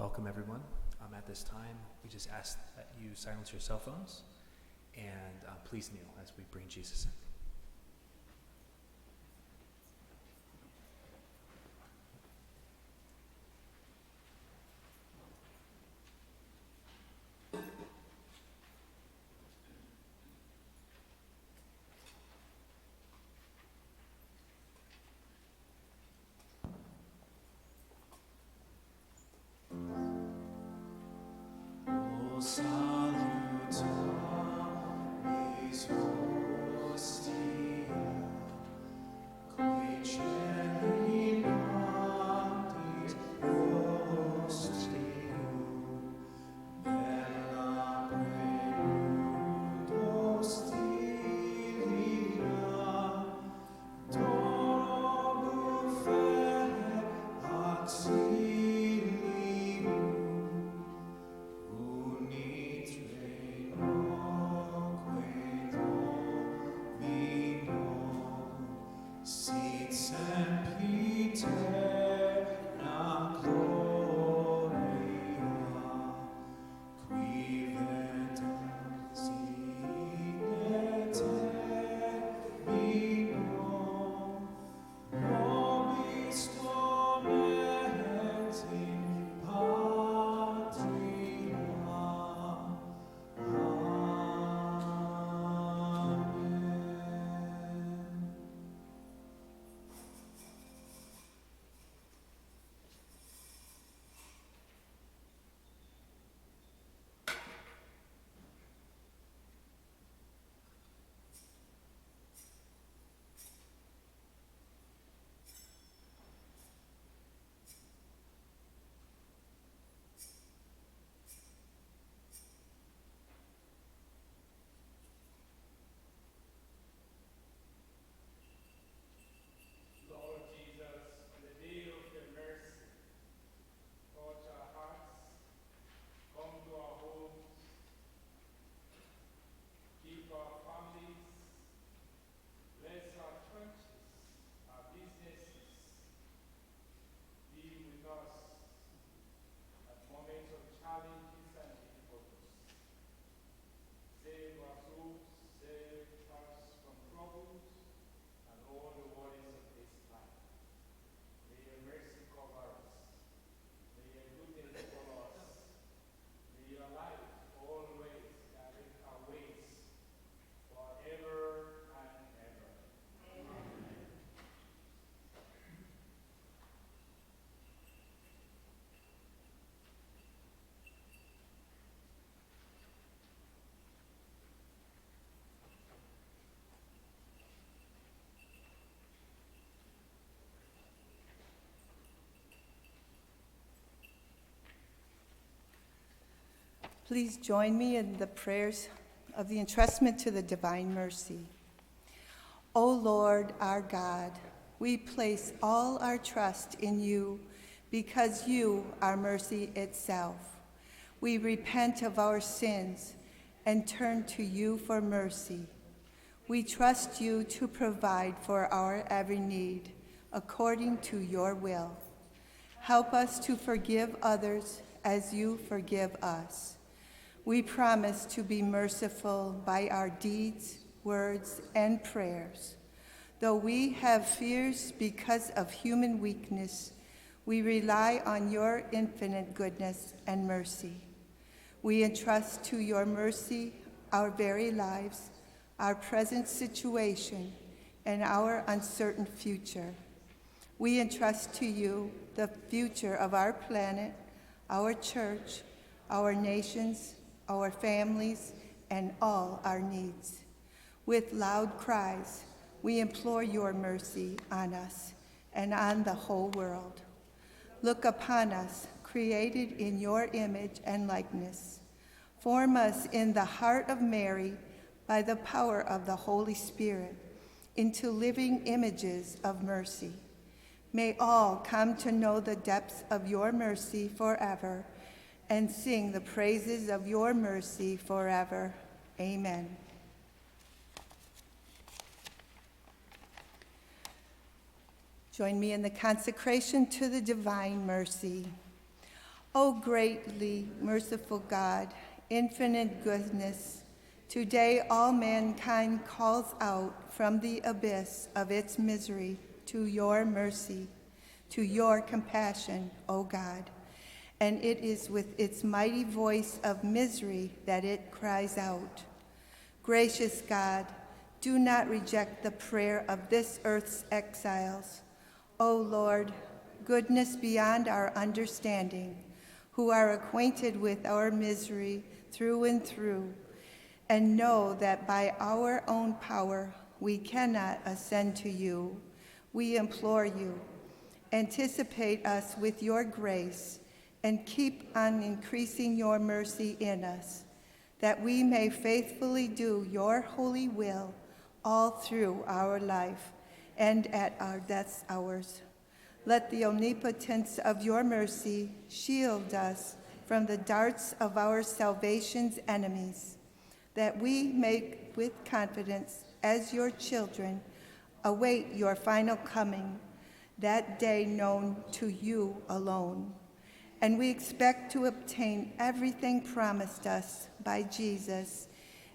welcome everyone. At this time, we just ask that you silence your cell phones and please kneel as we bring Jesus in. Please join me in the prayers of the entrustment to the divine mercy. O Lord, our God, we place all our trust in you because you are mercy itself. We repent of our sins and turn to you for mercy. We trust you to provide for our every need according to your will. Help us to forgive others as you forgive us. We promise to be merciful by our deeds, words, and prayers. Though we have fears because of human weakness, we rely on your infinite goodness and mercy. We entrust to your mercy our very lives, our present situation, and our uncertain future. We entrust to you the future of our planet, our church, our nations, our families, and all our needs. With loud cries, we implore your mercy on us and on the whole world. Look upon us, created in your image and likeness. Form us in the heart of Mary by the power of the Holy Spirit into living images of mercy. May all come to know the depths of your mercy forever and sing the praises of your mercy forever. Amen. Join me in the consecration to the divine mercy. O greatly merciful God, infinite goodness, today all mankind calls out from the abyss of its misery to your mercy, to your compassion, O God. And it is with its mighty voice of misery that it cries out. Gracious God, do not reject the prayer of this earth's exiles. O Lord, goodness beyond our understanding, who are acquainted with our misery through and through, and know that by our own power we cannot ascend to you, we implore you, anticipate us with your grace, and keep on increasing your mercy in us, that we may faithfully do your holy will all through our life and at our death's hours. Let the omnipotence of your mercy shield us from the darts of our salvation's enemies, that we may with confidence as your children await your final coming, that day known to you alone. And we expect to obtain everything promised us by Jesus,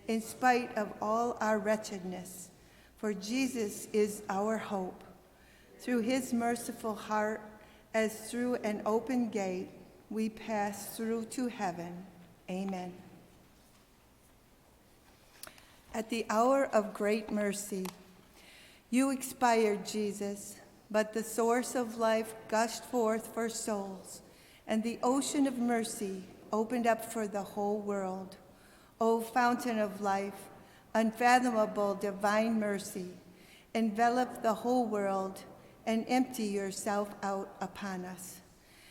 in spite of all our wretchedness, for Jesus is our hope. Through his merciful heart, as through an open gate, we pass through to heaven. Amen. At the hour of great mercy, you expired, Jesus, but the source of life gushed forth for souls, and the ocean of mercy opened up for the whole world. O fountain of life, unfathomable divine mercy, envelop the whole world and empty yourself out upon us.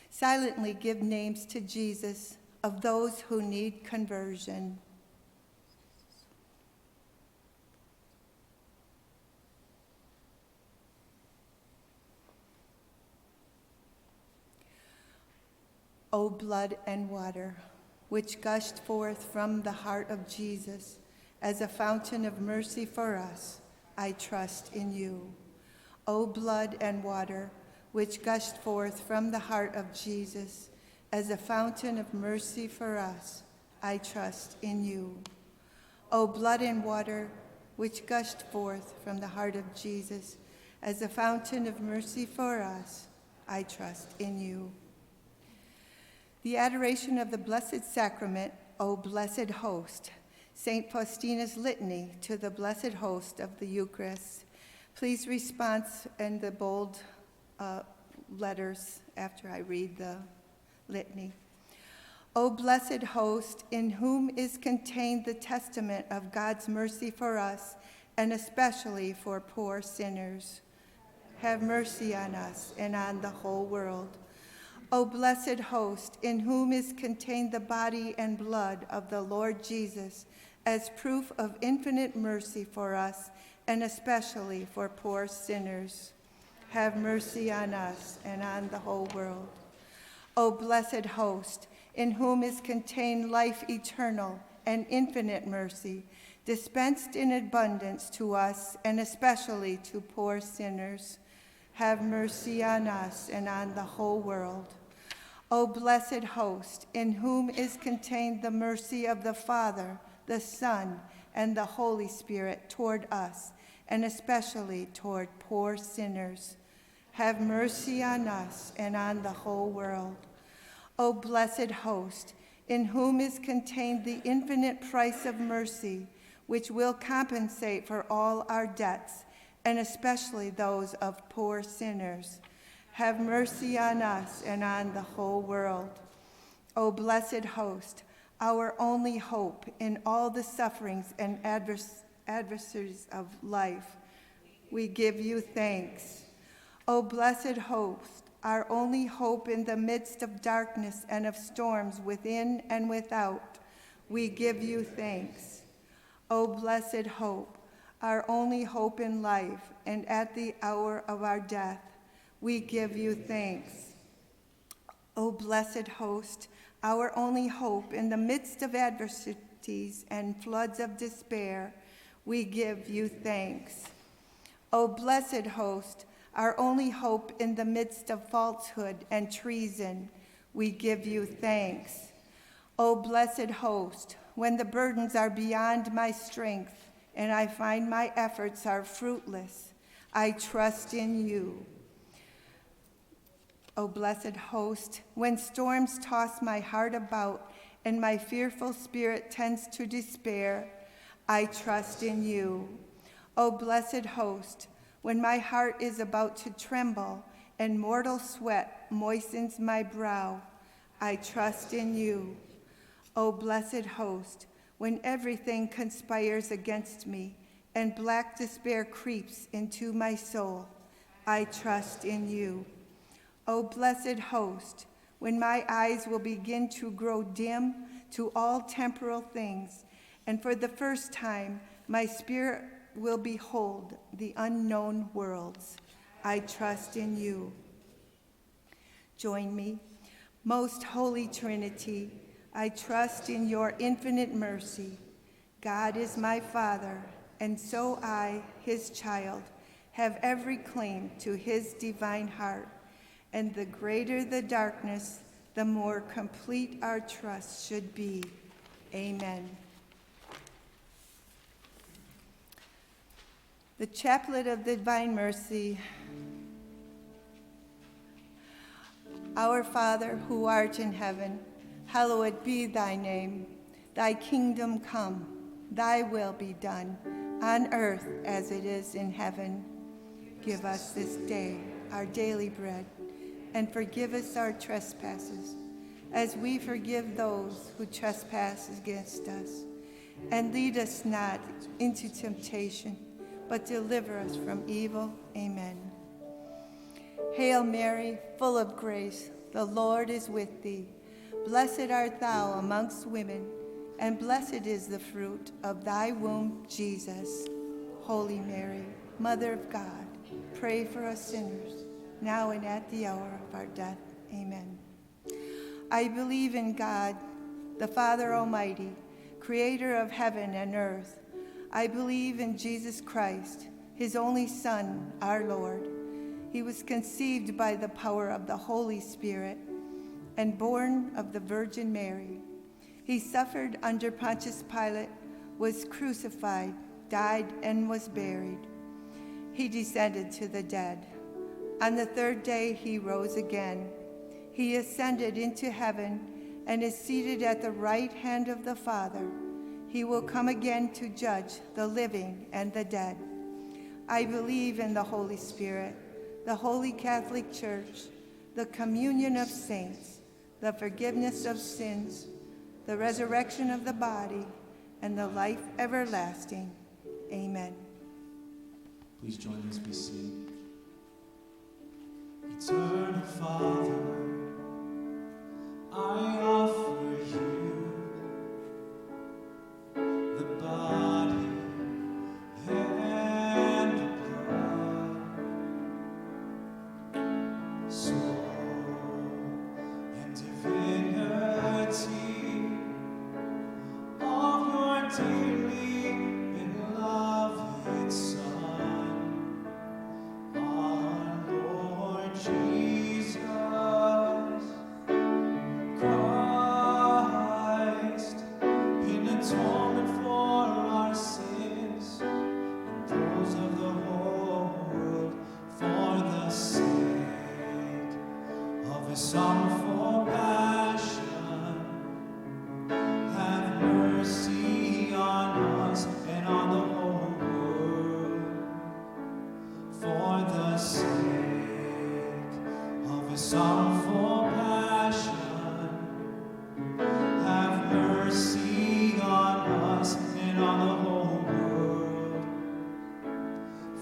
Silently give names to Jesus of those who need conversion. O blood and water, which gushed forth from the heart of Jesus as a fountain of mercy for us, I trust in you. O blood and water, which gushed forth from the heart of Jesus as a fountain of mercy for us, I trust in you. O blood and water, which gushed forth from the heart of Jesus as a fountain of mercy for us, I trust in you. The adoration of the Blessed Sacrament, O blessed host, St. Faustina's litany to the blessed host of the Eucharist. Please respond in the bold letters after I read the litany. O blessed host, in whom is contained the testament of God's mercy for us, and especially for poor sinners, have mercy on us and on the whole world. O blessed host, in whom is contained the body and blood of the Lord Jesus, as proof of infinite mercy for us, and especially for poor sinners, have mercy on us and on the whole world. O blessed host, in whom is contained life eternal and infinite mercy, dispensed in abundance to us, and especially to poor sinners, have mercy on us and on the whole world. O blessed host, in whom is contained the mercy of the Father, the Son, and the Holy Spirit toward us, and especially toward poor sinners, have mercy on us and on the whole world. O blessed host, in whom is contained the infinite price of mercy, which will compensate for all our debts, and especially those of poor sinners, have mercy on us and on the whole world. O blessed host, our only hope in all the sufferings and adversaries of life, we give you thanks. O blessed host, our only hope in the midst of darkness and of storms within and without, we give you thanks. O blessed hope, our only hope in life and at the hour of our death, we give you thanks. O blessed host, our only hope in the midst of adversities and floods of despair, we give you thanks. O blessed host, our only hope in the midst of falsehood and treason, we give you thanks. O blessed host, when the burdens are beyond my strength and I find my efforts are fruitless, I trust in you. O blessed host, when storms toss my heart about and my fearful spirit tends to despair, I trust in you. O blessed host, when my heart is about to tremble and mortal sweat moistens my brow, I trust in you. O blessed host, when everything conspires against me and black despair creeps into my soul, I trust in you. O blessed host, when my eyes will begin to grow dim to all temporal things, and for the first time my spirit will behold the unknown worlds, I trust in you. Join me. Most Holy Trinity, I trust in your infinite mercy. God is my Father, and so I, his child, have every claim to his divine heart. And the greater the darkness, the more complete our trust should be. Amen. The Chaplet of the Divine Mercy. Our Father, who art in heaven, hallowed be thy name. Thy kingdom come, thy will be done, on earth as it is in heaven. Give us this day our daily bread, and forgive us our trespasses, as we forgive those who trespass against us. And lead us not into temptation, but deliver us from evil. Amen. Hail Mary, full of grace, the Lord is with thee. Blessed art thou amongst women, and blessed is the fruit of thy womb, Jesus. Holy Mary, Mother of God, pray for us sinners, now and at the hour of our death. Amen. I believe in God, the Father Almighty, creator of heaven and earth. I believe in Jesus Christ, his only Son, our Lord. He was conceived by the power of the Holy Spirit and born of the Virgin Mary. He suffered under Pontius Pilate, was crucified, died, and was buried. He descended to the dead. On the third day he rose again. He ascended into heaven and is seated at the right hand of the Father. He will come again to judge the living and the dead. I believe in the Holy Spirit, the Holy Catholic Church, the communion of saints, the forgiveness of sins, the resurrection of the body, and the life everlasting. Amen. Please join us as we sing. Eternal Father, I offer you the body and the blood, soul and divinity of your dearly beloved Son, our Lord Jesus Christ, in atonement for our sins and those of the whole world, for the sake of his sorrowful passion, have mercy on us and on the whole world, for the sake of his sorrowful passion, have mercy on us and on the whole world,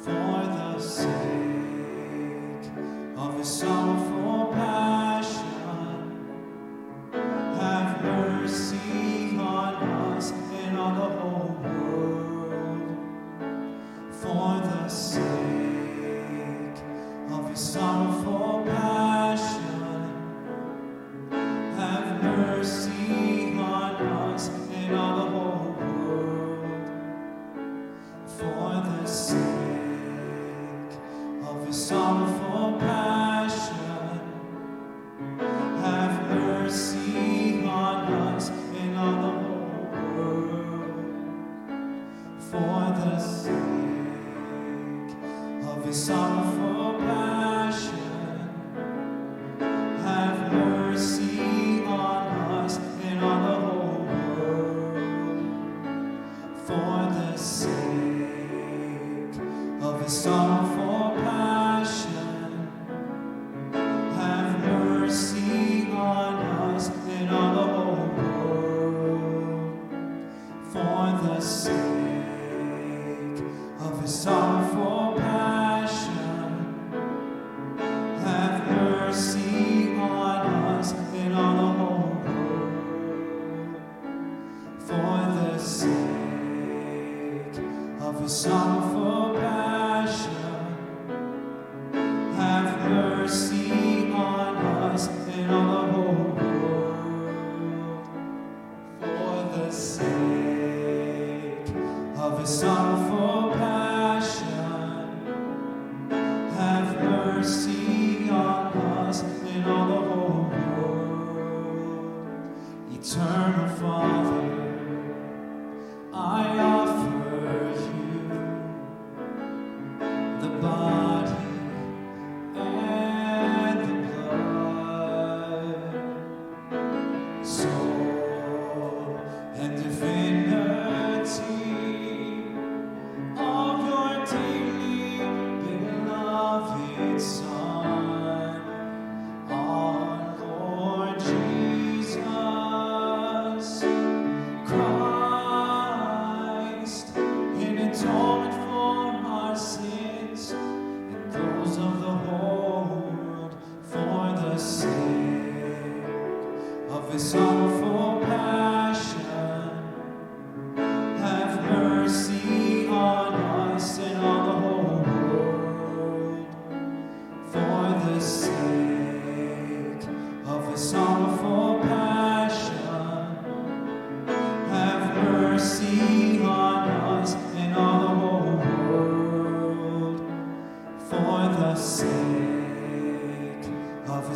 for the sake of his sorrowful passion, have mercy on us and on the whole world, for the sake of his sorrowful passion, have mercy on us and on the whole world, for the sake of his sorrowful passion, have mercy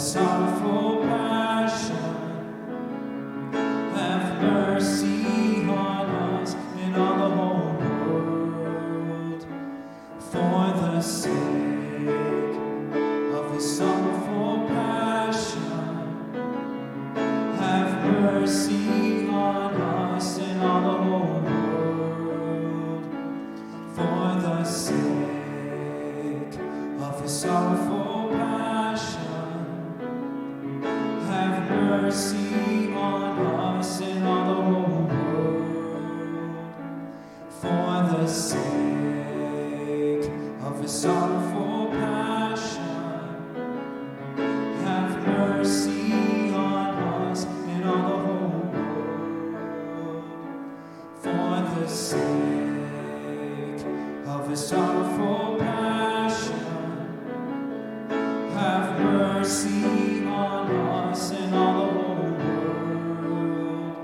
sorrowful passion, have mercy on us and on the whole world. For the sake of his sorrowful passion, have mercy on us and on the whole world. For the sake of his sorrowful passion, have mercy on us and on the whole world. For the sake of his sorrowful passion, have mercy on us and on the whole world. For the sake of his sorrowful passion, have mercy on us and on the whole world.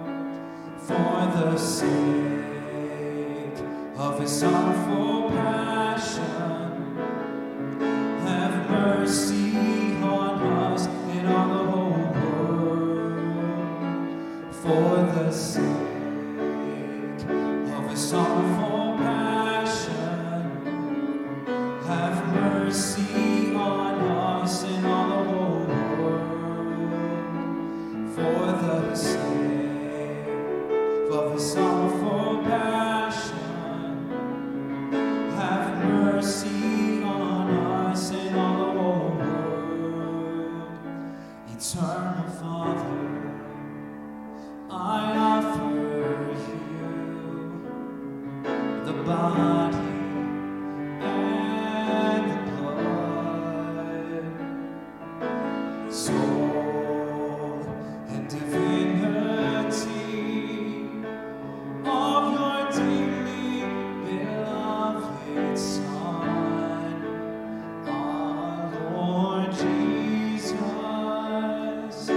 For the sake of his sorrowful passion, have mercy on us and on the whole world. For the sake of his sorrowful passion, have mercy on us and on the whole world. For the sake of his sorrowful passion, have mercy on us and on the whole world. Eternal Father, I offer you the body and the blood, soul and divinity of your dearly beloved Son, our Lord Jesus Christ,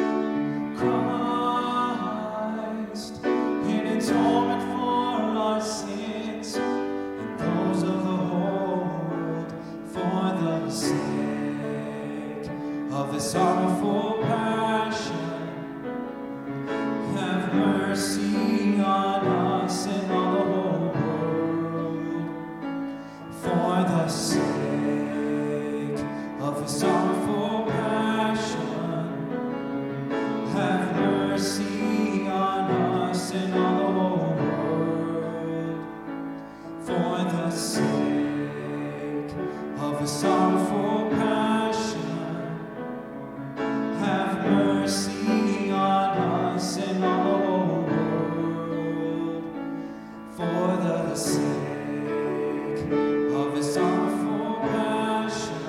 in atonement for our sins and those of the whole world. For the sake of his sorrowful passion, have mercy on us and on the whole world. For the sake of his sorrowful passion, have mercy on us and on the whole world. For the sake of his sorrowful passion, have mercy on us and on the whole world. For the sake of his sorrowful passion,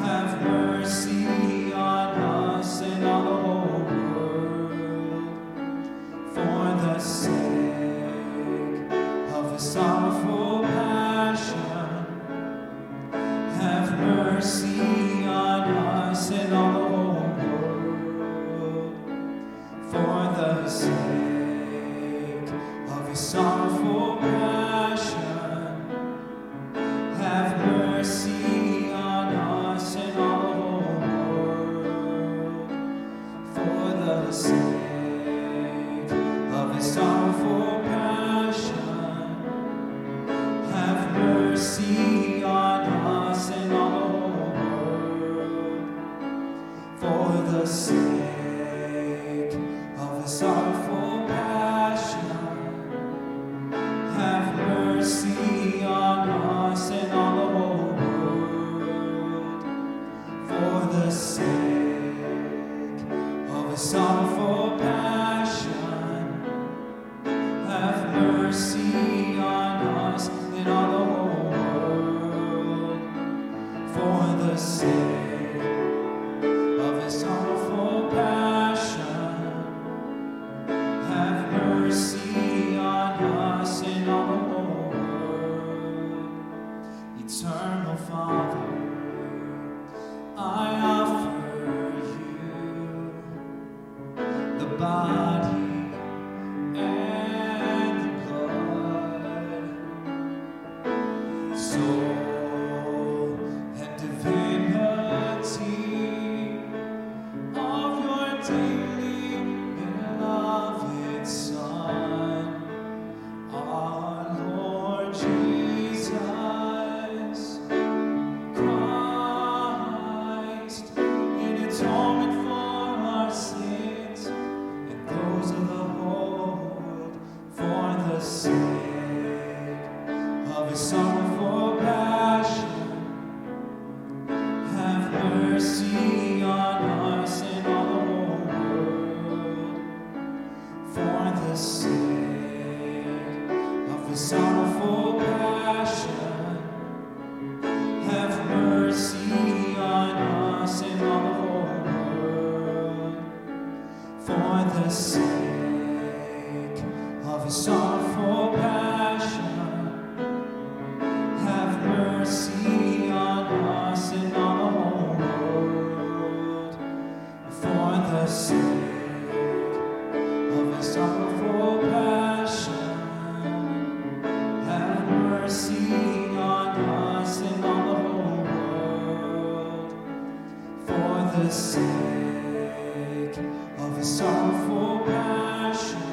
have mercy on us and on the whole world. For the sake of his sorrowful passion, have mercy on us and on the whole world. For the sake of his sorrowful passion, have mercy on us and on the whole world. For the sake of his sorrowful passion, have mercy on us and on the whole world. For the sake of his sorrowful passion, have mercy on us and on the whole world. For the sake of his sorrowful passion, have mercy on us and on the whole world. For the sake of his sorrowful passion, have mercy on us and on the whole world. Eternal Father, I offer you mercy on us and on the whole world. For the sake of his sorrowful passion, have mercy on us and on the whole world. For the sake of his sorrowful passion, have mercy on us and on the whole world. For the sake of his sorrowful passion, have mercy on us and on the whole world. For the sake of his sorrowful passion,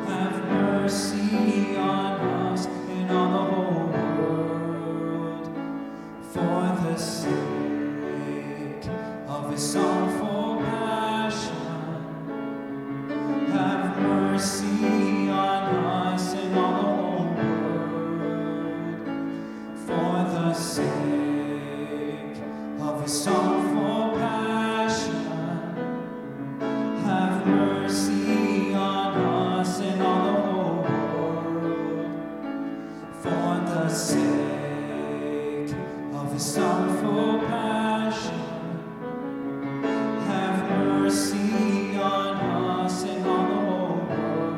have mercy on us and on the whole world. For the sake of his sorrowful passion, have mercy on us and on the whole world. For the sake of his sorrowful passion, have mercy on us and on the whole world. For the sake of his sorrowful passion, have mercy on us and on the whole world.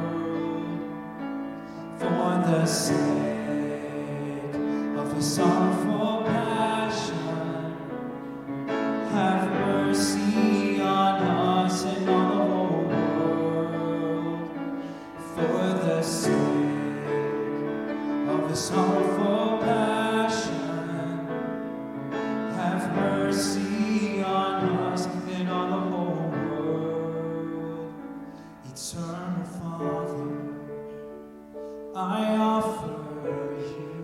For the sake of his sorrowful passion, have mercy on us and on the whole world. For the sake of his sorrowful passion, have mercy on us and on the whole world. Eternal Father, I offer you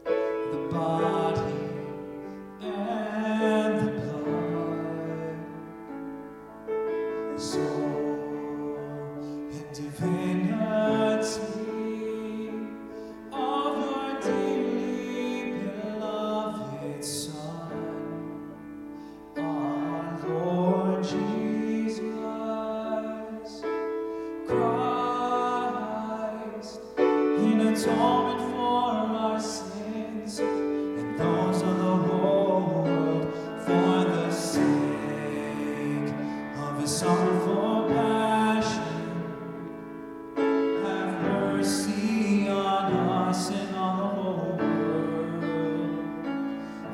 the body and the blood, soul and divinity of your dearly beloved Son, our Lord Jesus Christ, in atonement for our sins and those of the whole world. For the sake of his sorrowful passion, have mercy on us and on the whole world.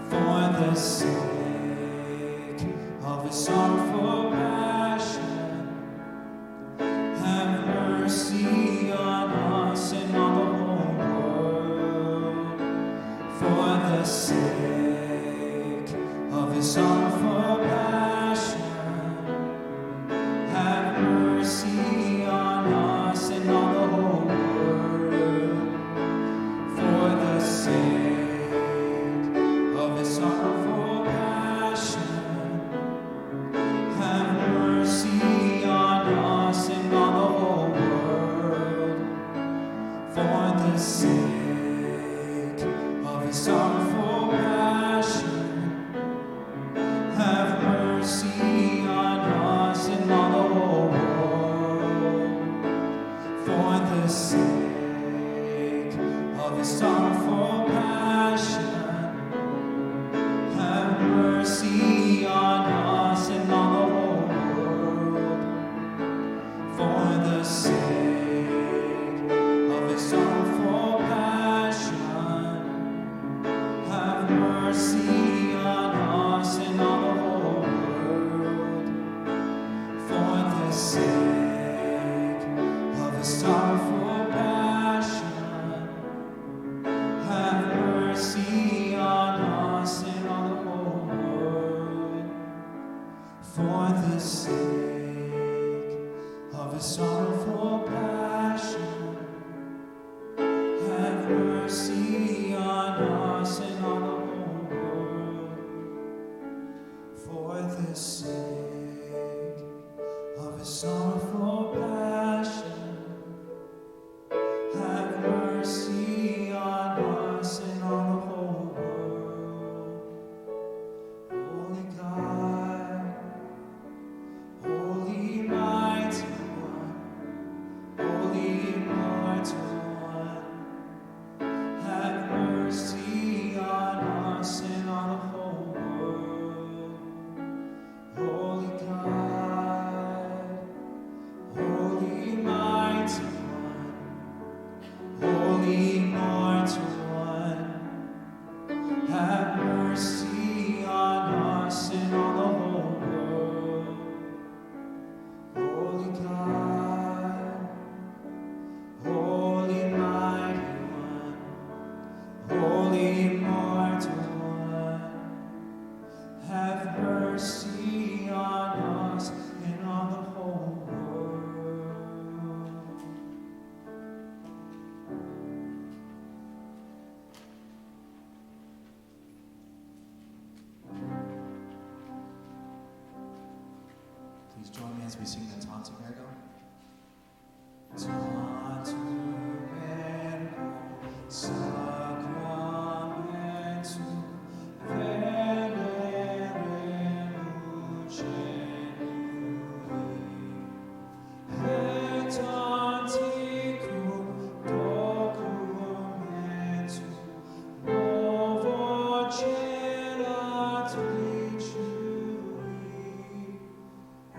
For the sake of his sorrowful passion, have mercy on us and on the whole world. For the sake of his sorrowful passion, have mercy on us and on the whole world. For the sake of his sorrowful passion, have mercy on us and on the whole world. For the sake of his sorrowful passion, have mercy on us and on the whole world. For the sake of his sorrowful passion, have mercy on us and on the whole world. For the sake of his sorrowful passion, have mercy on us and on the whole world. For the sake of his sorrowful passion, have mercy on us and on the whole world. For the sake of his sorrowful passion, have mercy on us and on the whole world. For the sake of his sorrowful passion, have mercy on us and on the whole world. as we sing the Tantum Ergo. Tantum ergo sacramentum veneremus genui, et antiquum documentum novo celat ricui,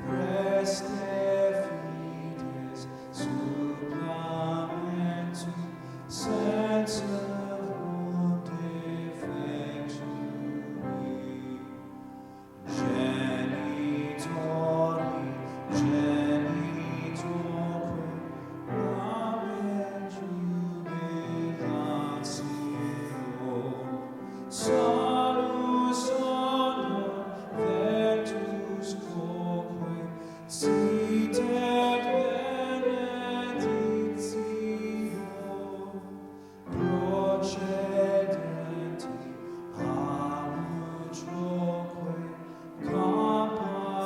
preste fides supplementum sensuum defectui, genitori genitorque namen jubilatio, salus honor virtus quoque sit et benedictio procedenti amutroque capacita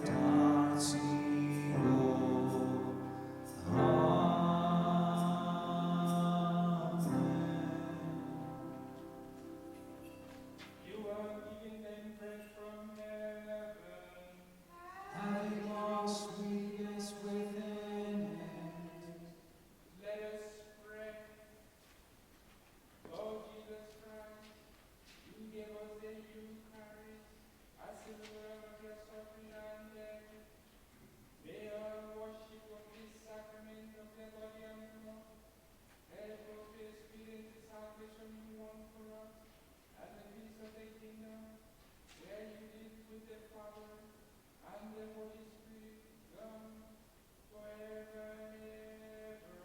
datio. You are giving them bread from heaven. Having lost weakness within it, Let us pray. Lord Jesus Christ, you gave us the Eucharist as a symbol of your suffering and death. May our worship of this sacrament of the body and blood help us to experience the salvation you won for us and the peace of the kingdom, where you live with the Father and the Holy Spirit, God, forever and ever.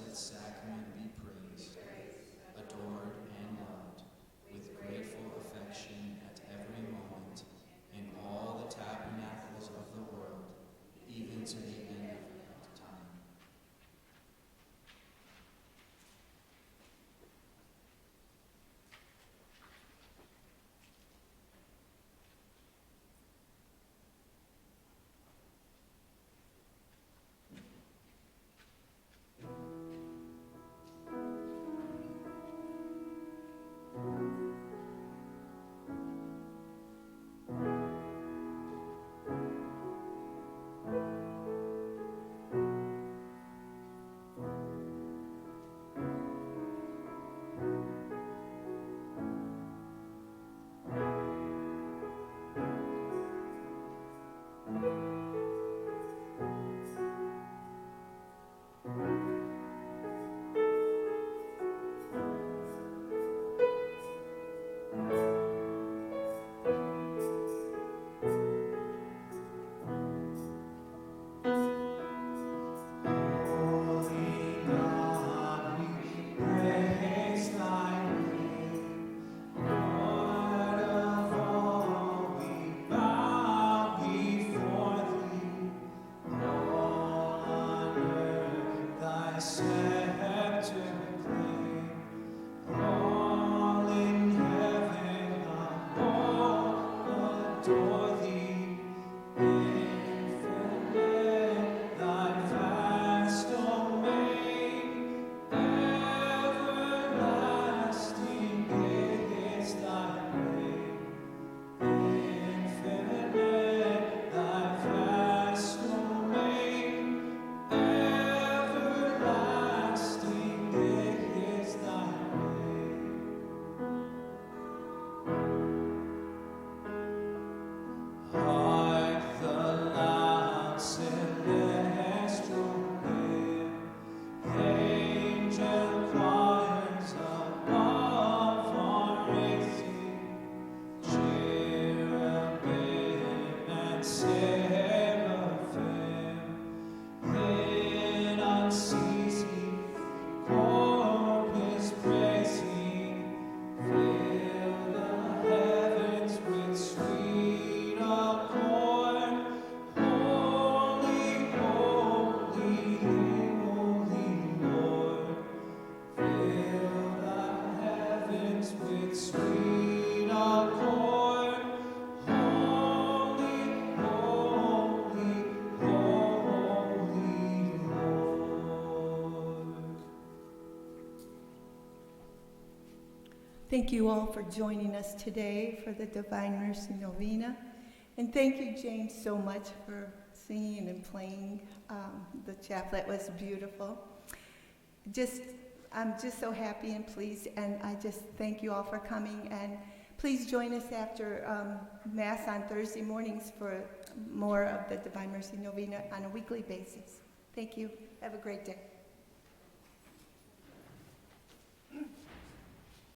blessed sacrament be praised, adored and loved, with grateful affection at every moment, in all the tabernacles of the world, even to the end of time. Thank you all for joining us today for the Divine Mercy Novena. And thank you, James, so much for singing and playing the chaplet. It was beautiful. I'm just so happy and pleased, and I just thank you all for coming. And please join us after Mass on Thursday mornings for more of the Divine Mercy Novena on a weekly basis. Thank you. Have a great day.